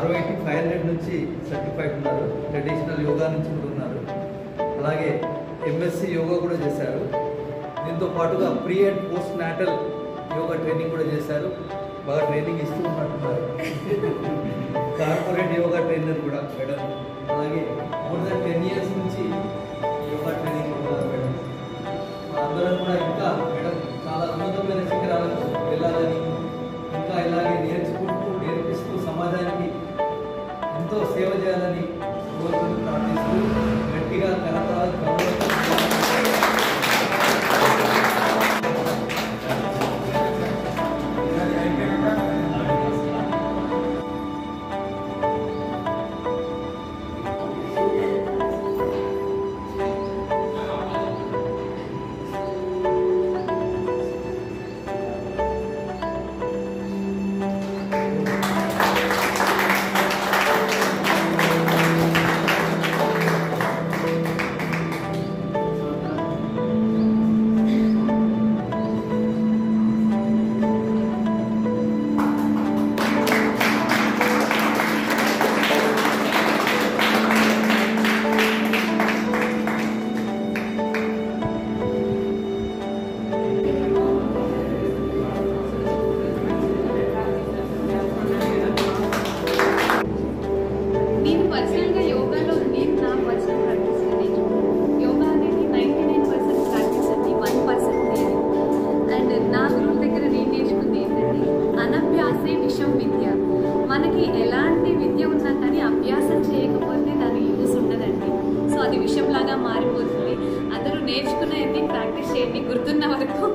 ROIT 500 నుంచి certified ఉన్నారు. Traditional yoga నుంచి కూడా ఉన్నారు. అలాగే MSc యోగా కూడా చేశారు. దీంతో పాటుగా pre and post natal yoga training కూడా చేశారు. బాగా ట్రైనింగ్ ఇస్తూ ఉన్నట్టున్నారు. కార్పొరేట్ యోగా ట్రైనర్ కూడా మేడం. అలాగే మోర్ దాన్ 10 years నుంచి యోగా ట్రైనింగ్ ఉన్నారు మేడం. అందరం కూడా ఇంకా మేడం చాలా ఉన్నతమైన శిఖరాలకు వెళ్ళాలని, ఇంకా ఇలాగే నేర్పిస్తూ సమాజానికి ఎంతో సేవ చేయాలని కోరుకుంటూ ప్రార్థిస్తూ గట్టిగా కరతాళ మనకి ఎలాంటి విద్య ఉన్నా కానీ అభ్యాసం చేయకపోతే దాని యూస్ ఉండదండి. సో అది విషయంలాగా మారిపోతుంది. అందరూ నేర్చుకునేది ప్రాక్టీస్ చేయండి గుర్తున్న వరకు.